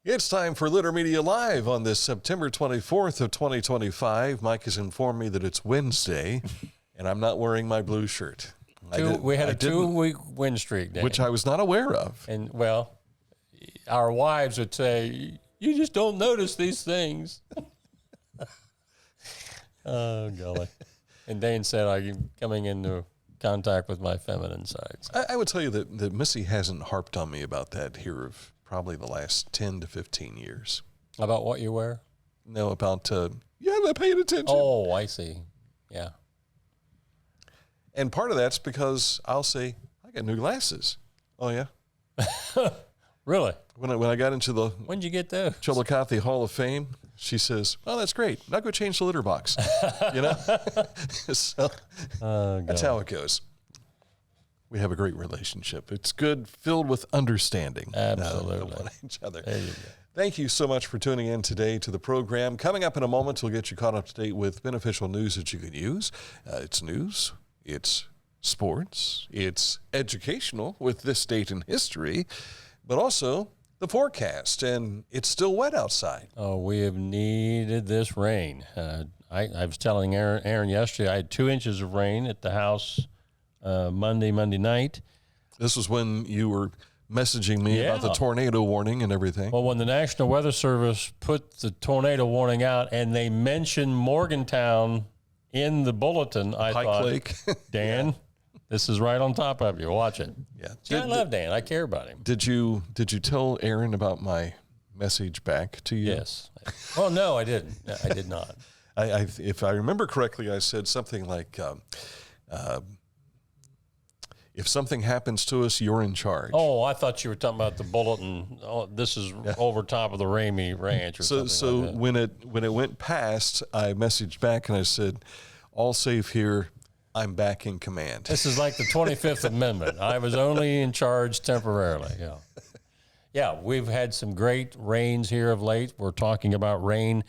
It's time for Litter Media Live on this September 24th of 2025. Mike has informed me that it's Wednesday, and I'm not wearing my blue shirt. We had a 2-week win streak, Dan. Which I was not aware of. And, well, our wives would say, you just don't notice these things. Oh, golly. And Dane said I'm coming into contact with my feminine side. So. I would tell you that Missy hasn't harped on me about that here of probably the last 10 to 15 years. About what you wear? No, about, you haven't paid attention. Oh, I see. Yeah. And part of that's because I'll say, I got new glasses. Oh, yeah? Really? When I got into the When'd you get those? Chillicothe Hall of Fame, she says, oh, that's great. Now go change the litter box. You know? So that's how it goes. We have a great relationship. It's good, filled with understanding. Absolutely. Each other. There you go. Thank you so much for tuning in today to the program. Coming up in a moment, we'll get you caught up to date with beneficial news that you can use. It's news, it's sports, it's educational with this date in history, but also the forecast, and it's still wet outside. Oh, we have needed this rain. I was telling Aaron yesterday, I had 2 inches of rain at the house Monday night. This was when you were messaging me about the tornado warning and everything. Well, when the National Weather Service put the tornado warning out and they mentioned Morgantown in the bulletin, I Pike thought, Lake. Dan, this is right on top of you. Watch it. Yeah. See, I love Dan. I care about him. Did you tell Aaron about my message back to you? Yes. Well, no, I didn't. I did not. If I remember correctly, I said something like, if something happens to us, you're in charge. Oh, I thought you were talking about the bulletin. Oh, this is over top of the Ramey Ranch or something So like that. when it went past, I messaged back and I said, all safe here. I'm back in command. This is like the 25th Amendment. I was only in charge temporarily. Yeah. Yeah, we've had some great rains here of late. We're talking about rain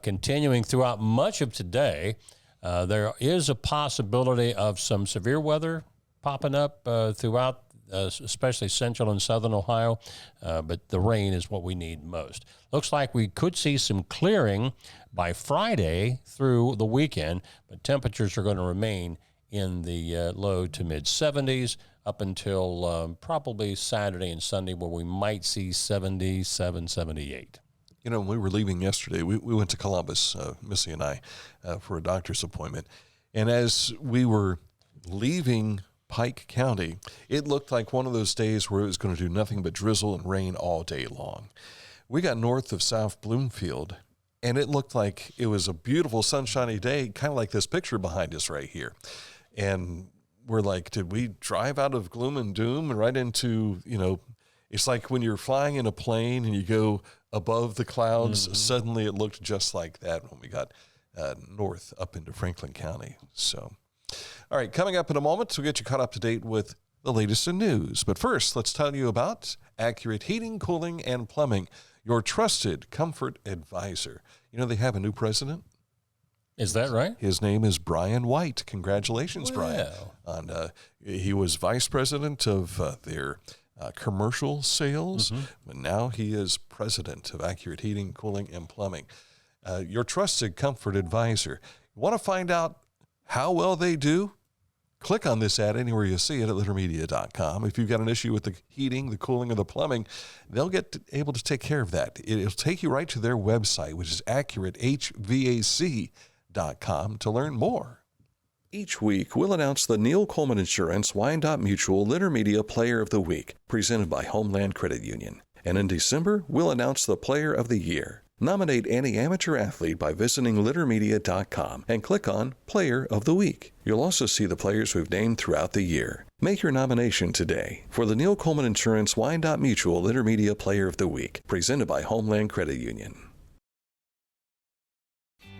continuing throughout much of today. There is a possibility of some severe weather popping up throughout, especially central and southern Ohio, but the rain is what we need most. Looks like we could see some clearing by Friday through the weekend, but temperatures are going to remain in the low to mid 70s up until probably Saturday and Sunday, where we might see 77, 78. You know, when we were leaving yesterday, we went to Columbus, Missy and I, for a doctor's appointment. And as we were leaving Pike County, it looked like one of those days where it was going to do nothing but drizzle and rain all day long. We got north of South Bloomfield, and it looked like it was a beautiful sunshiny day, kind of like this picture behind us right here. And we're like, did we drive out of gloom and doom and right into, you know, it's like when you're flying in a plane and you go above the clouds, suddenly it looked just like that when we got north up into Franklin County. So, all right, coming up in a moment, we'll get you caught up to date with the latest in news. But first, let's tell you about Accurate Heating, Cooling, and Plumbing, your trusted comfort advisor. You know, they have a new president. Is that right? His name is Brian White. Congratulations, Brian. He was vice president of their commercial sales, but now he is president of Accurate Heating, Cooling, and Plumbing. Your trusted comfort advisor. You want to find out how well they do? Click on this ad anywhere you see it at littermedia.com. If you've got an issue with the heating, the cooling, or the plumbing, they'll get able to take care of that. It'll take you right to their website, which is accuratehvac.com, to learn more. Each week, we'll announce the Neil Coleman Insurance Wyandotte Mutual Litter Media Player of the Week, presented by Homeland Credit Union. And in December, we'll announce the Player of the Year. Nominate any amateur athlete by visiting littermedia.com and click on Player of the Week. You'll also see the players we've named throughout the year. Make your nomination today for the Neil Coleman Insurance Wyandotte Mutual Litter Media Player of the Week, presented by Homeland Credit Union.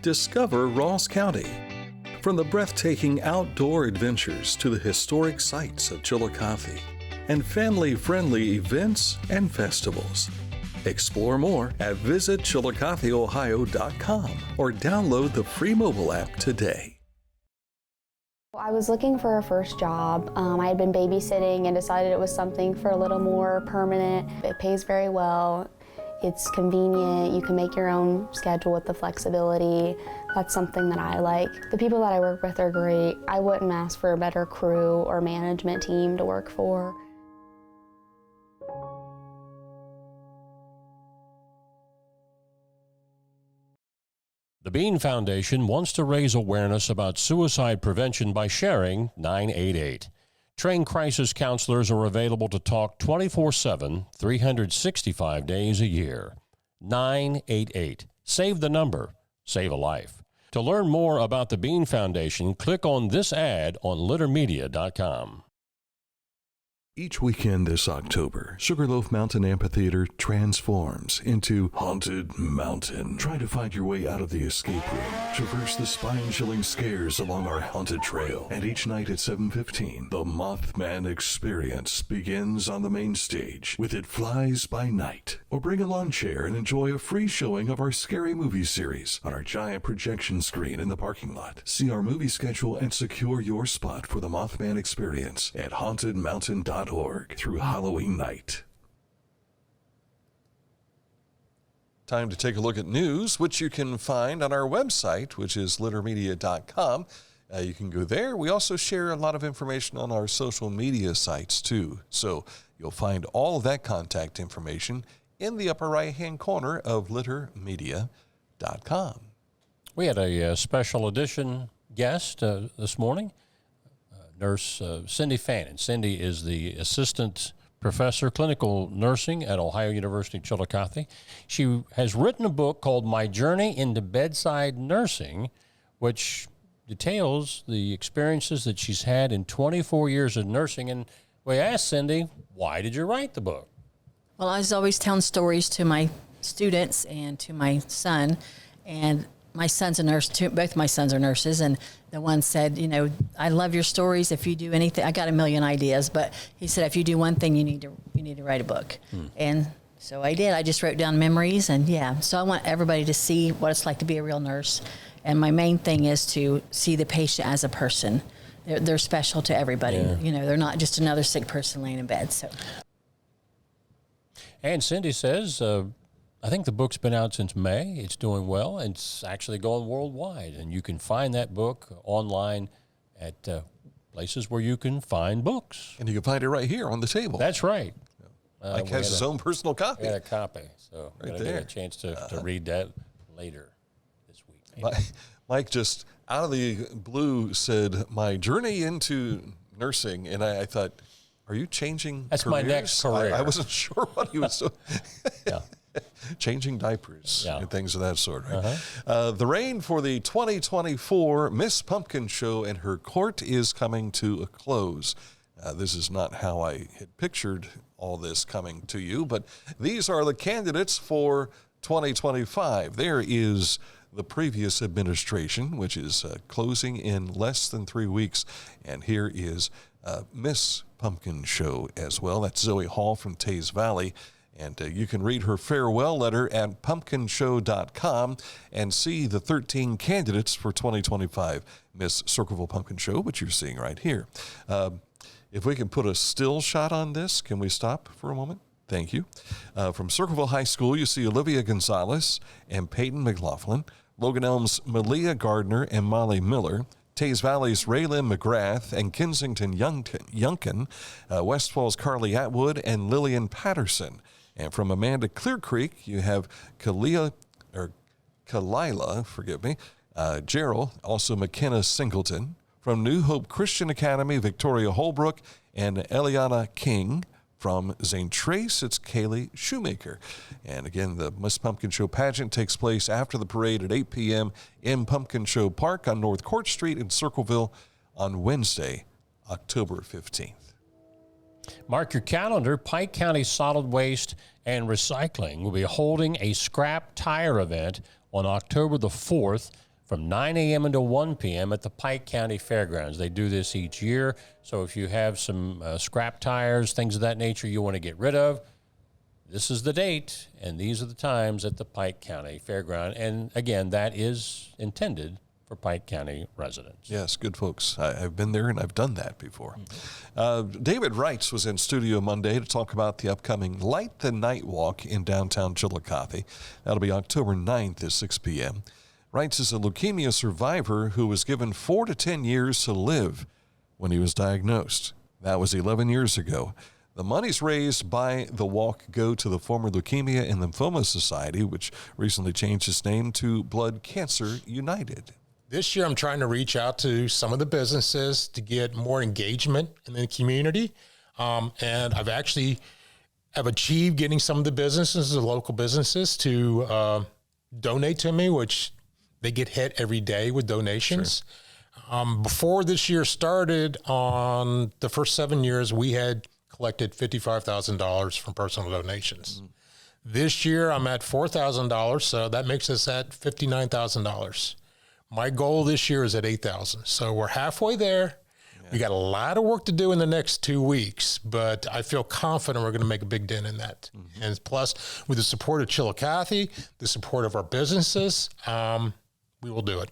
Discover Ross County. From the breathtaking outdoor adventures to the historic sights of Chillicothe and family-friendly events and festivals. Explore more at visitchillicotheohio.com or download the free mobile app today. I was looking for a first job. I had been babysitting and decided it was something for a little more permanent. It pays very well. It's convenient. You can make your own schedule with the flexibility. That's something that I like. The people that I work with are great. I wouldn't ask for a better crew or management team to work for. The Bean Foundation wants to raise awareness about suicide prevention by sharing 988. Trained crisis counselors are available to talk 24/7, 365 days a year. 988. Save the number. Save a life. To learn more about the Bean Foundation, click on this ad on littermedia.com. Each weekend this October, Sugarloaf Mountain Amphitheater transforms into Haunted Mountain. Try to find your way out of the escape room. Traverse the spine-chilling scares along our haunted trail. And each night at 7:15, the Mothman Experience begins on the main stage with It Flies by Night. Or bring a lawn chair and enjoy a free showing of our scary movie series on our giant projection screen in the parking lot. See our movie schedule and secure your spot for the Mothman Experience at hauntedmountain.org through Halloween night. Time to take a look at news, which you can find on our website, which is littermedia.com. You can go there. We also share a lot of information on our social media sites, too. So you'll find all of that contact information in the upper right-hand corner of littermedia.com. We had a special edition guest this morning. Nurse Cindy Fannin. Cindy is the assistant professor, clinical nursing at Ohio University Chillicothe. She has written a book called My Journey into Bedside Nursing, which details the experiences that she's had in 24 years of nursing. And we asked Cindy, why did you write the book? Well, I was always telling stories to my students and to my son, and my son's a nurse too. Both my sons are nurses, and the one said, you know, I love your stories. If you do anything, I got a million ideas, but he said, if you do one thing, you need to write a book. And so I did. I just wrote down memories, and so I want everybody to see what it's like to be a real nurse. And my main thing is to see the patient as a person. They're special to everybody. Yeah. You know, they're not just another sick person laying in bed. So. And Cindy says, I think the book's been out since May. It's doing well, and it's actually going worldwide. And you can find that book online at places where you can find books. And you can find it right here on the table. That's right. Mike has his own personal copy. We had a copy, so right I'm going to get a chance to read that later this week. Mike just out of the blue said, my journey into nursing, and I thought, are you changing That's careers? My next career. I wasn't sure what he was doing. Yeah. Changing diapers and things of that sort. Right? The reign for the 2024 Miss Pumpkin Show and her court is coming to a close. This is not how I had pictured all this coming to you, but these are the candidates for 2025. There is the previous administration, which is closing in less than 3 weeks, and here is Miss Pumpkin Show as well. That's Zoe Hall from Taze Valley. And you can read her farewell letter at pumpkinshow.com and see the 13 candidates for 2025 Miss Circleville Pumpkin Show, which you're seeing right here. If we can put a still shot on this, can we stop for a moment? Thank you. From Circleville High School, you see Olivia Gonzalez and Peyton McLaughlin, Logan Elm's Malia Gardner and Molly Miller, Taze Valley's Raylyn McGrath and Kensington Yunkin, West Falls Carly Atwood and Lillian Patterson. And from Amanda Clear Creek, you have Kalila, Gerald, also McKenna Singleton. From New Hope Christian Academy, Victoria Holbrook and Eliana King. From Zane Trace, it's Kaylee Shoemaker. And again, the Miss Pumpkin Show pageant takes place after the parade at 8 p.m. in Pumpkin Show Park on North Court Street in Circleville on Wednesday, October 15th. Mark your calendar. Pike County Solid Waste and Recycling will be holding a scrap tire event on October the 4th from 9 a.m. until 1 p.m. at the Pike County Fairgrounds. They do this each year, so if you have some scrap tires, things of that nature you want to get rid of, this is the date, and these are the times at the Pike County Fairground. And again, that is intended for Pike County residents. Yes, good folks. I've been there and I've done that before. David Wrights was in studio Monday to talk about the upcoming Light the Night Walk in downtown Chillicothe. That'll be October 9th at 6 p.m. Wrights is a leukemia survivor who was given 4 to 10 years to live when he was diagnosed. That was 11 years ago. The monies raised by the walk go to the former Leukemia and Lymphoma Society, which recently changed its name to Blood Cancer United. This year, I'm trying to reach out to some of the businesses to get more engagement in the community. And I've achieved getting some of the businesses, the local businesses, to donate to me, which they get hit every day with donations. Sure. Before this year started, on the first 7 years, we had collected $55,000 from personal donations. Mm-hmm. This year, I'm at $4,000, so that makes us at $59,000. My goal this year is at $8,000. So we're halfway there. Yeah. We got a lot of work to do in the next 2 weeks, but I feel confident we're going to make a big dent in that. Mm-hmm. And plus, with the support of Chillicothe, the support of our businesses, we will do it.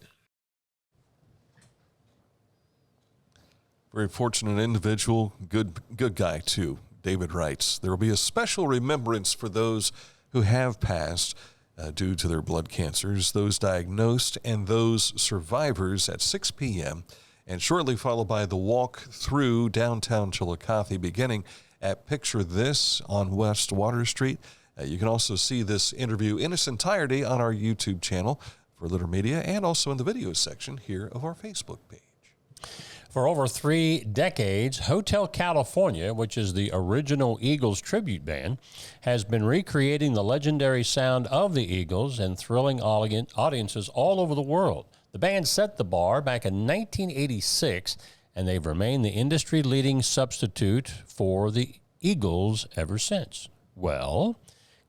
Very fortunate individual, good guy too, David Wrights. There will be a special remembrance for those who have passed due to their blood cancers, those diagnosed, and those survivors at 6 p.m., and shortly followed by the walk through downtown Chillicothe, beginning at Picture This on West Water Street. You can also see this interview in its entirety on our YouTube channel for Litter Media, and also in the video section here of our Facebook page. For over 3 decades, Hotel California, which is the original Eagles tribute band, has been recreating the legendary sound of the Eagles and thrilling audiences all over the world. The band set the bar back in 1986, and they've remained the industry-leading substitute for the Eagles ever since. Well,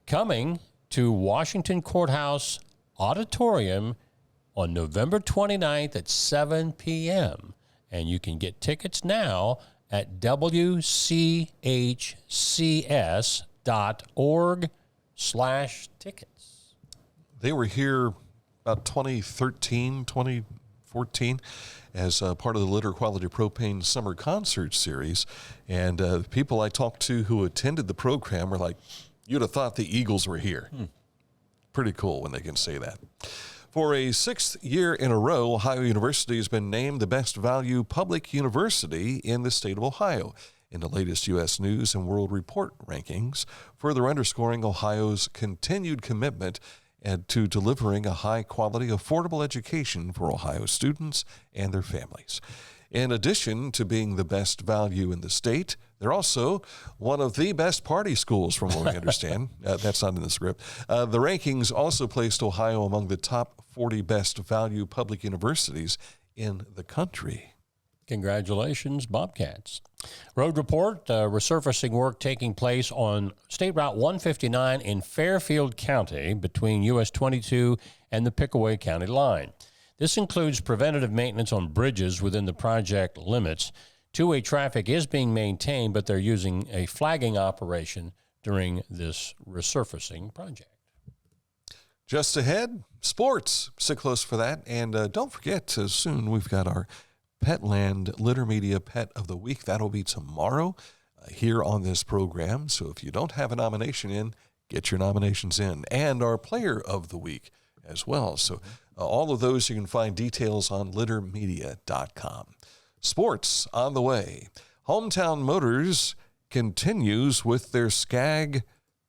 coming to Washington Courthouse Auditorium on November 29th at 7 p.m., and you can get tickets now at wcHCS.org/tickets. They were here about 2013, 2014 as part of the Litter Quality Propane Summer Concert Series. And people I talked to who attended the program were like, you'd have thought the Eagles were here. Pretty cool when they can say that. For a 6th year in a row, Ohio University has been named the best value public university in the state of Ohio in the latest U.S. News and World Report rankings, further underscoring Ohio's continued commitment to delivering a high-quality, affordable education for Ohio students and their families. In addition to being the best value in the state, they're also one of the best party schools, from what we understand. That's not in the script. The rankings also placed Ohio among the top 40 best value public universities in the country. Congratulations, Bobcats. Road report, resurfacing work taking place on State Route 159 in Fairfield County between US 22 and the Pickaway County line. This includes preventative maintenance on bridges within the project limits. Two-way traffic is being maintained, but they're using a flagging operation during this resurfacing project. Just ahead, sports. Sit close for that. And don't forget, soon we've got our Petland Litter Media Pet of the Week. That'll be tomorrow here on this program. So if you don't have a nomination in, get your nominations in. And our Player of the Week as well. So all of those, you can find details on littermedia.com. Sports on the way. Hometown Motors continues with their Skag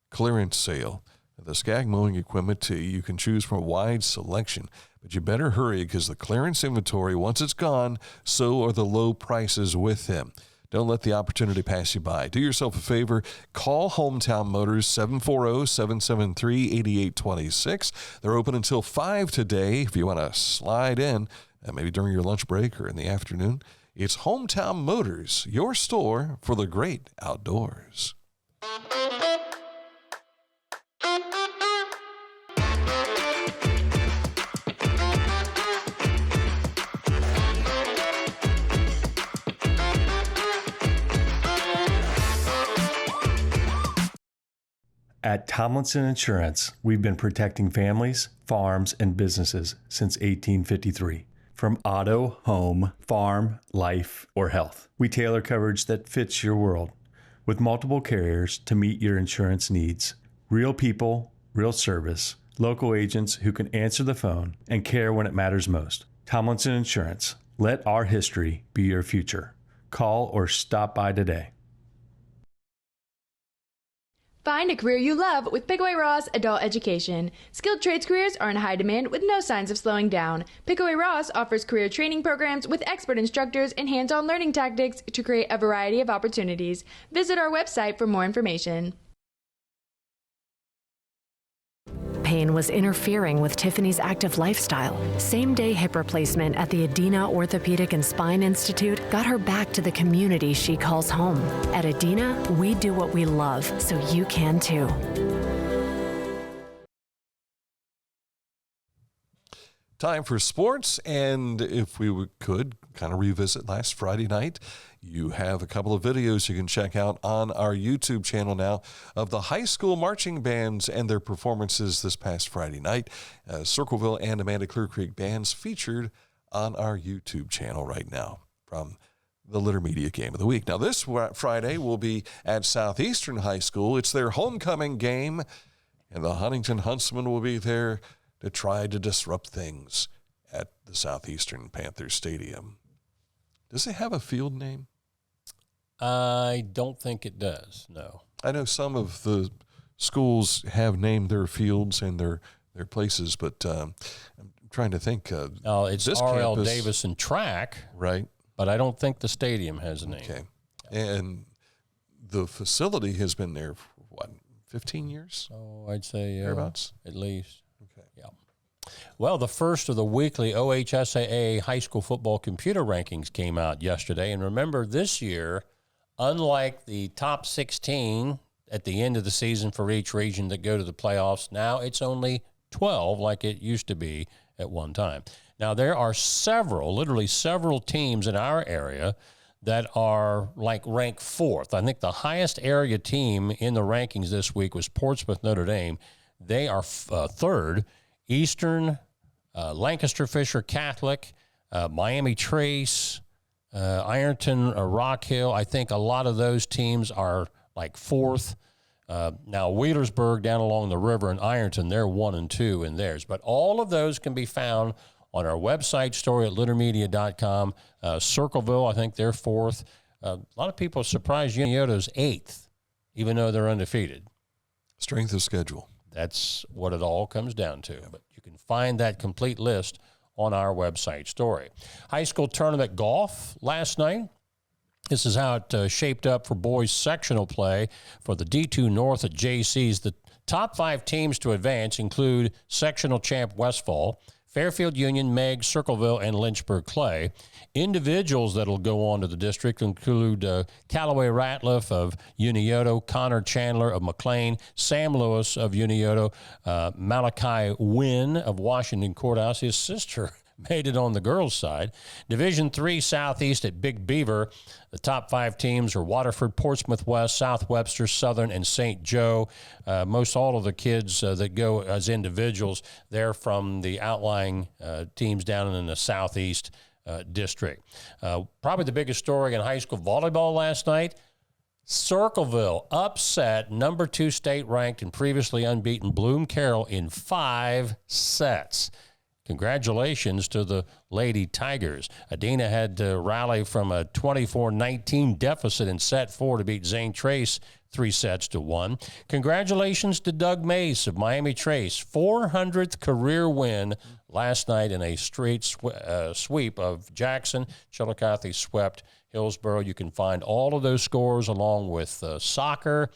clearance sale. The Skag mowing equipment, you can choose from a wide selection, but you better hurry because the clearance inventory, once it's gone, so are the low prices with them. Don't let the opportunity pass you by. Do yourself a favor. Call Hometown Motors, 740-773-8826. They're open until 5 today. If you want to slide in, maybe during your lunch break or in the afternoon, it's Hometown Motors, your store for the great outdoors. At Tomlinson Insurance, we've been protecting families, farms, and businesses since 1853. from auto, home, farm, life, or health. We tailor coverage that fits your world with multiple carriers to meet your insurance needs. Real people, real service, local agents who can answer the phone and care when it matters most. Tomlinson Insurance. Let our history be your future. Call or stop by today. Find a career you love with Pickaway Ross Adult Education. Skilled trades careers are in high demand with no signs of slowing down. Pickaway Ross offers career training programs with expert instructors and hands-on learning tactics to create a variety of opportunities. Visit our website for more information. Pain was interfering with Tiffany's active lifestyle. Same-day hip replacement at the Adina Orthopedic and Spine Institute got her back to the community she calls home. At Adina, we do what we love, so you can too. Time for sports, and if we could kind of revisit last Friday night, you have a couple of videos you can check out on our YouTube channel now of the high school marching bands and their performances this past Friday night. Circleville and Amanda Clear Creek bands featured on our YouTube channel right now from the Litter Media Game of the Week. Now, this Friday will be at Southeastern High School. It's their homecoming game, and the Huntington Huntsmen will be there to try to disrupt things at the Southeastern Panthers Stadium. Does it have a field name? I don't think it does, no. I know some of the schools have named their fields and their places, but I'm trying to think. It's this R.L. campus, Davison Track, right? But I don't think the stadium has a name. Okay. And the facility has been there for, 15 years? Oh, I'd say thereabouts? At least. Okay. Yeah. Well, the first of the weekly OHSAA high school football computer rankings came out yesterday. And remember, this year, unlike the top 16 at the end of the season for each region that go to the playoffs, now it's only 12 like it used to be at one time. Now, there are literally several teams in our area that are like ranked fourth. I think the highest area team in the rankings this week was Portsmouth Notre Dame. They are third. Eastern, Lancaster Fisher Catholic, Miami Trace, Ironton, Rock Hill. I think a lot of those teams are like fourth. Now, Wheelersburg down along the river and Ironton, they're 1 and 2 in theirs. But all of those can be found on our website story at littermedia.com. Circleville, I think they're fourth. A lot of people are surprised Unioto's eighth, even though they're undefeated. Strength of schedule. That's what it all comes down to. But you can find that complete list on our website story. High school tournament golf last night. This is how it shaped up for boys sectional play for the D2 North at JC's. The top 5 teams to advance include sectional champ Westfall, Fairfield Union, Meg, Circleville, and Lynchburg Clay. Individuals that will go on to the district include Callaway Ratliff of Unioto, Connor Chandler of McLean, Sam Lewis of Unioto, Malachi Wynn of Washington Courthouse. His sister made it on the girls' side. Division III Southeast at Big Beaver. The top 5 teams are Waterford, Portsmouth West, South Webster, Southern, and St. Joe. Most all of the kids that go as individuals, they're from the outlying teams down in the Southeast district. Probably the biggest story in high school volleyball last night, Circleville upset number 2 state-ranked and previously unbeaten Bloom Carroll in 5 sets. Congratulations to the Lady Tigers. Adina had to rally from a 24-19 deficit in set 4 to beat Zane Trace 3-1. Congratulations to Doug Mace of Miami Trace. 400th career win last night in a straight sweep of Jackson. Chillicothe swept Hillsborough. You can find all of those scores along with soccer,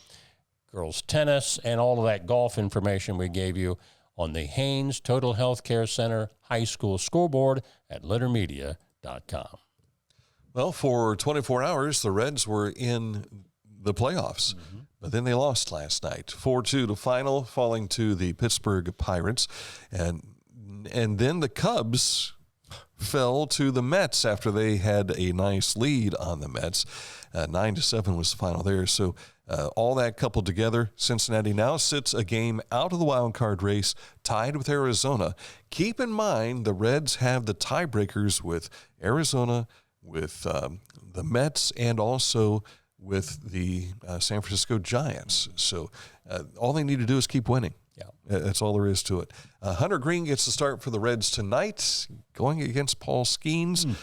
girls tennis, and all of that golf information we gave you on the Haynes Total Health Care Center High School scoreboard at littermedia.com. Well, for 24 hours, the Reds were in the playoffs, but then they lost last night. 4-2 to final, falling to the Pittsburgh Pirates. And then the Cubs fell to the Mets after they had a nice lead on the Mets. 9-7 was the final there. So all that coupled together, Cincinnati now sits a game out of the wild card race, tied with Arizona. Keep in mind the Reds have the tiebreakers with Arizona, with the Mets, and also with the San Francisco Giants. So all they need to do is keep winning. Yeah, that's all there is to it. Hunter Green gets the start for the Reds tonight, going against Paul Skeens,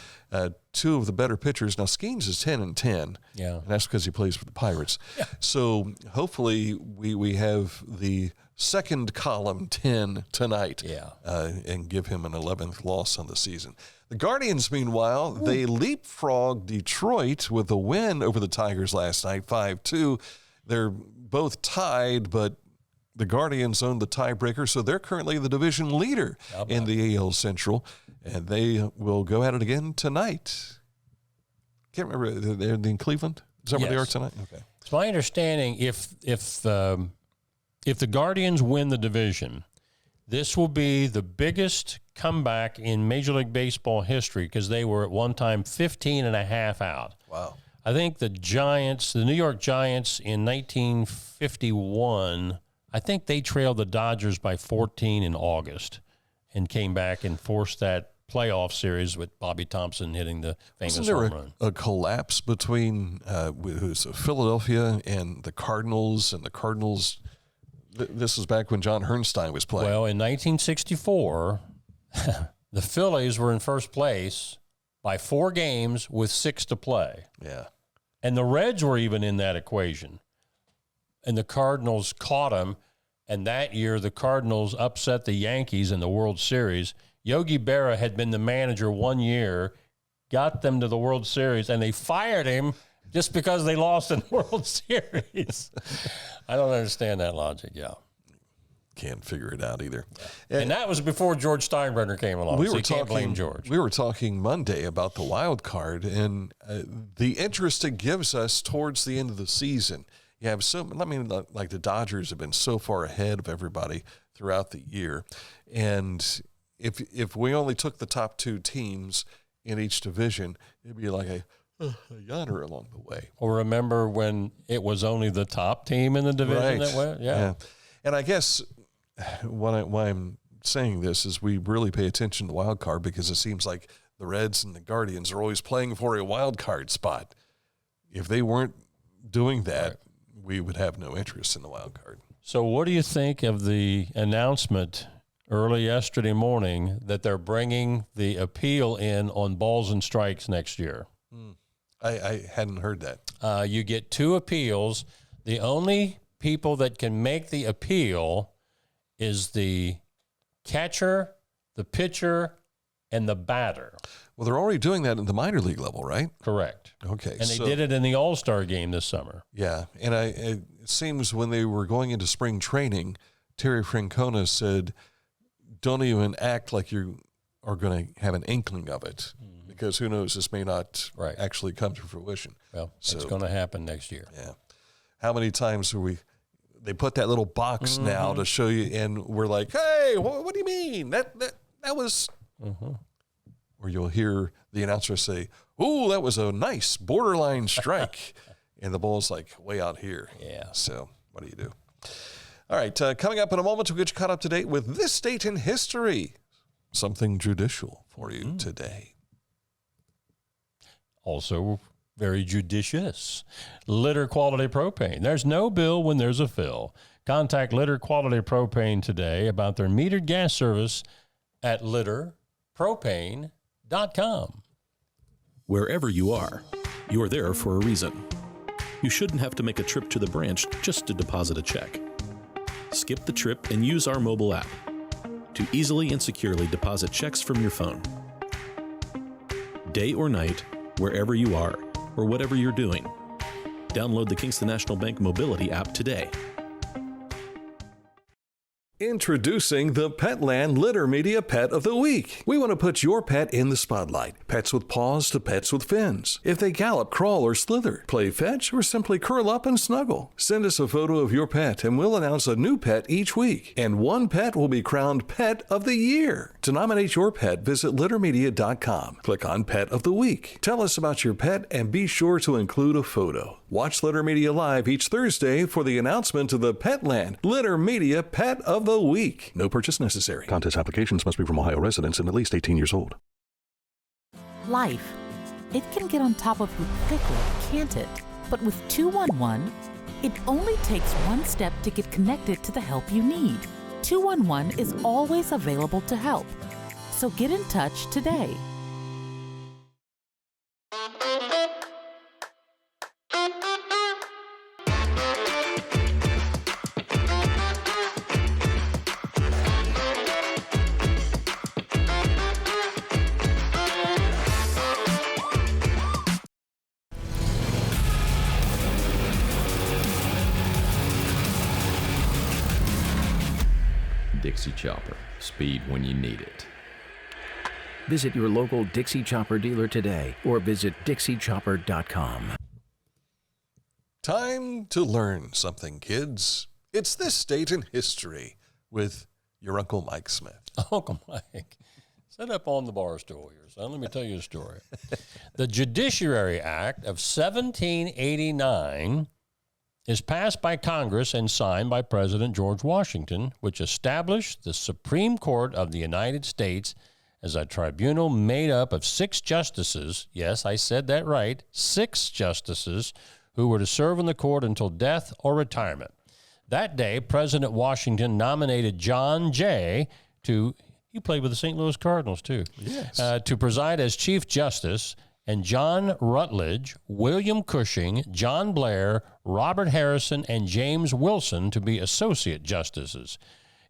two of the better pitchers. Now, Skeens is 10-10, and that's because he plays for the Pirates. Yeah. So hopefully we have the second column 10 tonight, and give him an 11th loss on the season. The Guardians, meanwhile, they leapfrogged Detroit with a win over the Tigers last night, 5-2. They're both tied, but the Guardians own the tiebreaker, so they're currently the division leader in the AL Central, and they will go at it again tonight. Can't remember, they're in Cleveland? Is that where they are tonight? Okay. It's my understanding if the Guardians win the division, this will be the biggest comeback in Major League Baseball history because they were at one time 15.5 out. Wow. I think the New York Giants in 1951, I think they trailed the Dodgers by 14 in August and came back and forced that playoff series with Bobby Thompson hitting the famous home run. A collapse between Philadelphia and the Cardinals, this was back when John Hernstein was playing. Well, in 1964, the Phillies were in first place by 4 games with 6 to play. Yeah. And the Reds were even in that equation. And the Cardinals caught them. And that year, the Cardinals upset the Yankees in the World Series. Yogi Berra had been the manager 1 year, got them to the World Series, and they fired him just because they lost in the World Series. I don't understand that logic, Can't figure it out either. And that was before George Steinbrenner came along, so you can't blame George. We were talking Monday about the wild card and the interest it gives us towards the end of the season. You have like the Dodgers have been so far ahead of everybody throughout the year. And if we only took the top 2 teams in each division, it'd be like a yonder along the way. Or remember when it was only the top team in the division that went? Yeah. And I guess why I'm saying this is we really pay attention to the wild card because it seems like the Reds and the Guardians are always playing for a wild card spot. If they weren't doing that, we would have no interest in the wild card. So what do you think of the announcement early yesterday morning that they're bringing the appeal in on balls and strikes next year? I hadn't heard that. You get 2 appeals. The only people that can make the appeal is the catcher, the pitcher, and the batter. Well, they're already doing that at the minor league level, right? Correct. Okay. And they did it in the All-Star game this summer. Yeah. And it seems when they were going into spring training, Terry Francona said, don't even act like you are going to have an inkling of it because who knows, this may not actually come to fruition. Well, it's going to happen next year. Yeah. How many times they put that little box now to show you, and we're like, hey, what do you mean? That was... Or you'll hear the announcer say, "Ooh, that was a nice borderline strike," and the ball's like way out here. Yeah. So what do you do? All right, coming up in a moment, we'll get you caught up to date with this date in history. Something judicial for you today. Also very judicious. Litter Quality Propane. There's no bill when there's a fill. Contact Litter Quality Propane today about their metered gas service at litterpropane.com. Wherever you are there for a reason. You shouldn't have to make a trip to the branch just to deposit a check. Skip the trip and use our mobile app to easily and securely deposit checks from your phone. Day or night, wherever you are, or whatever you're doing. Download the Kingston National Bank Mobility app today. Introducing the Petland Litter Media Pet of the Week. We want to put your pet in the spotlight. Pets with paws to pets with fins. If they gallop, crawl, or slither, play fetch, or simply curl up and snuggle. Send us a photo of your pet and we'll announce a new pet each week. And one pet will be crowned Pet of the Year. To nominate your pet, visit littermedia.com. Click on Pet of the Week. Tell us about your pet and be sure to include a photo. Watch Litter Media Live each Thursday for the announcement of the Petland Litter Media Pet of the Week. No purchase necessary. Contest applications must be from Ohio residents and at least 18 years old. Life. It can get on top of you quickly, can't it? But with 211, it only takes one step to get connected to the help you need. 211 is always available to help. So get in touch today. Dixie Chopper. Speed when you need it. Visit your local Dixie Chopper dealer today or visit dixiechopper.com. Time to learn something, kids. It's This Date in History with your Uncle Mike Smith. Uncle Mike, sit up on the bar stool here, son. Let me tell you a story. The Judiciary Act of 1789 is passed by Congress and signed by President George Washington, which established the Supreme Court of the United States as a tribunal made up of 6 justices. Yes, I said that right. 6 justices who were to serve on the court until death or retirement. That day, President Washington nominated John Jay he played with the St. Louis Cardinals too, yes, to preside as Chief Justice, and John Rutledge, William Cushing, John Blair, Robert Harrison, and James Wilson to be associate justices.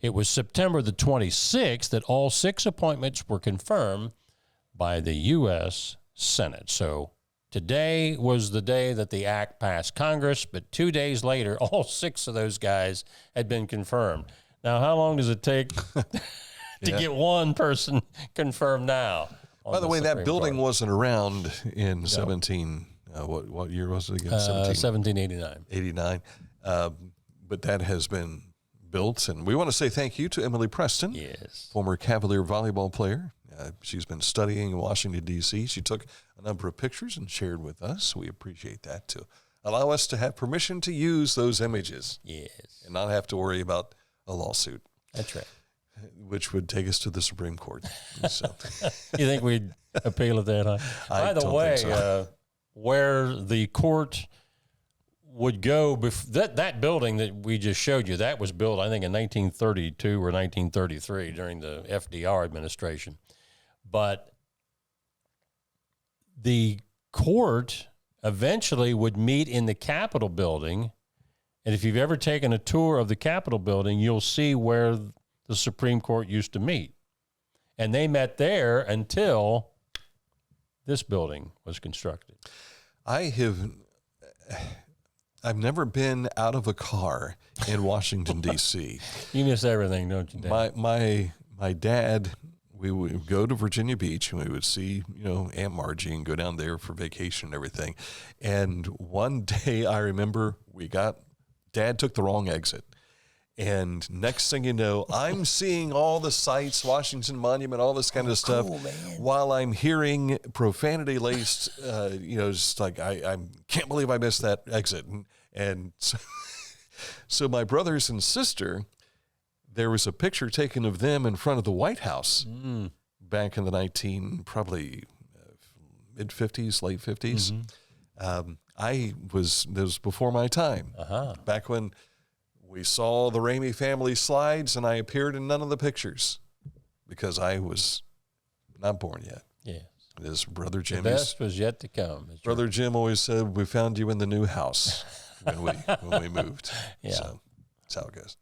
It was September the 26th that all 6 appointments were confirmed by the U.S. Senate. So today was the day that the act passed Congress, but 2 days later, all 6 of those guys had been confirmed. Now, how long does it take to get one person confirmed now? By the way, that building wasn't around in what year was it again? 1789. 89. But that has been built. And we want to say thank you to Emily Preston, yes, former Cavalier volleyball player. She's been studying in Washington, D.C. She took a number of pictures and shared with us. We appreciate that, to allow us to have permission to use those images. Yes. And not have to worry about a lawsuit. That's right. Which would take us to the Supreme Court. So. You think we'd appeal at that? Huh? By the way, where the court would go, that building that we just showed you, that was built, I think, in 1932 or 1933 during the FDR administration. But the court eventually would meet in the Capitol building. And if you've ever taken a tour of the Capitol building, you'll see where the Supreme Court used to meet. And they met there until this building was constructed. I've never been out of a car in Washington, D.C. You miss everything, don't you, Dad? My dad, we would go to Virginia Beach and we would see, Aunt Margie and go down there for vacation and everything. And one day I remember Dad took the wrong exit. And next thing you know, I'm seeing all the sights, Washington Monument, all this kind of stuff, while I'm hearing profanity-laced, just like, I can't believe I missed that exit. And so my brothers and sister, there was a picture taken of them in front of the White House back in the mid-50s, late 50s. Mm-hmm. That was before my time, back when we saw the Ramey family slides, and I appeared in none of the pictures because I was not born yet. Yes. As Brother Jim, the best was yet to come. Brother Jim always said, "We found you in the new house when we moved." Yeah. So that's how it goes.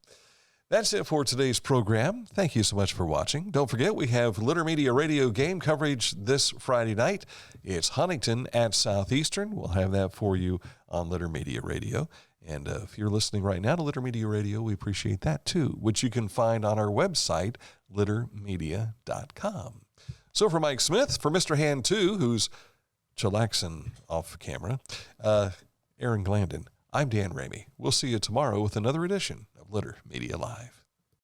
That's it for today's program. Thank you so much for watching. Don't forget, we have Litter Media Radio game coverage this Friday night. It's Huntington at Southeastern. We'll have that for you on Litter Media Radio. And if you're listening right now to Litter Media Radio, we appreciate that too, which you can find on our website, littermedia.com. So for Mike Smith, for Mr. Hand 2, who's chillaxing off camera, Aaron Glandon, I'm Dan Ramey. We'll see you tomorrow with another edition of Litter Media Live.